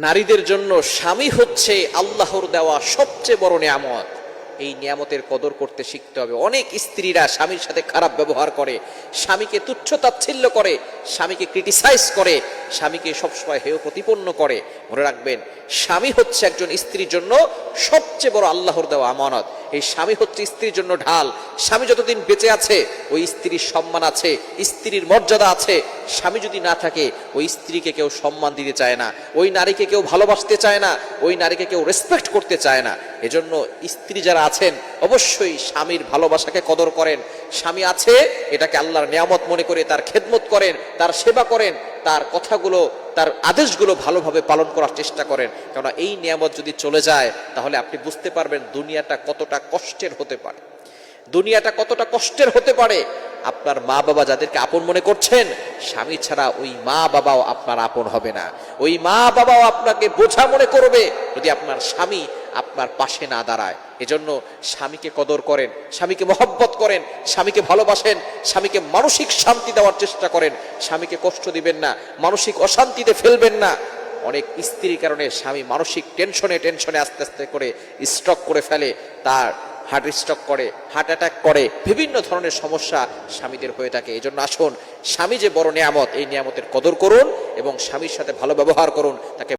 নারীদের জন্য স্বামী হচ্ছে আল্লাহর দেওয়া সবচেয়ে বড় নিয়ামত। এই নিয়ামতের কদর করতে শিখতে হবে। অনেক স্ত্রীরা স্বামীর সাথে খারাপ ব্যবহার করে, স্বামীকে তুচ্ছ তাচ্ছিল্য করে, স্বামীকে ক্রিটিসাইজ করে, স্বামীকে সবসময় হেয় প্রতিপন্ন করে। মনে রাখবেন, স্বামী হচ্ছে একজন স্ত্রীর জন্য সবচেয়ে বড় আল্লাহর দেওয়া আমানত। এই স্বামী হচ্ছে স্ত্রীর জন্য ঢাল। স্বামী যতদিন বেঁচে আছে ওই স্ত্রীর সম্মান আছে, স্ত্রীর মর্যাদা আছে। স্বামী যদি না থাকে ওই স্ত্রীকে কেউ সম্মান দিতে চায় না, ওই নারীকে কেউ ভালোবাসতে চায় না, ওই নারীকে কেউ রেসপেক্ট করতে চায় না। এজন্য স্ত্রী যারা আছেন অবশ্যই স্বামীর ভালোবাসাকে কদর করেন। স্বামী আছে এটাকে আল্লাহর নিয়ামত মনে করে তার খেদমত করেন, তার সেবা করেন, তার কথাগুলো, তার আদেশগুলো ভালোভাবে পালন করার চেষ্টা করেন। কেননা এই নিয়ামত যদি চলে যায় তাহলে আপনি বুঝতে পারবেন দুনিয়াটা কতটা কষ্টের হতে পারে। দুনিয়াটা কতটা কষ্টের হতে পারে। আপনার মা বাবা যাদেরকে আপন মনে করছেন, স্বামী ছাড়া ওই মা বাবাও আপনার আপন হবে না। ওই মা বাবাও আপনাকে বোঝা মনে করবে যদি আপনার স্বামী আপনার পাশে না দাঁড়ায়। এজন্য স্বামীকে কদর করেন, স্বামীকে মহব্বত করেন, স্বামীকে ভালোবাসেন, স্বামীকে মানসিক শান্তি দেওয়ার চেষ্টা করেন। স্বামীকে কষ্ট দিবেন না, মানসিক অশান্তিতে ফেলবেন না। অনেক স্ত্রীর কারণে স্বামী মানসিক টেনশনে আস্তে আস্তে করে স্ট্রোক করে ফেলে, তার হার্ট স্ট্রোক করে, হার্ট অ্যাটাক করে, বিভিন্ন ধরনের সমস্যা স্বামীদের হয়ে থাকে। এই জন্য আসুন, স্বামী যে বড় নিয়ামত, এই নিয়ামতের কদর করুন এবং স্বামীর সাথে ভালো ব্যবহার করুন, তাকে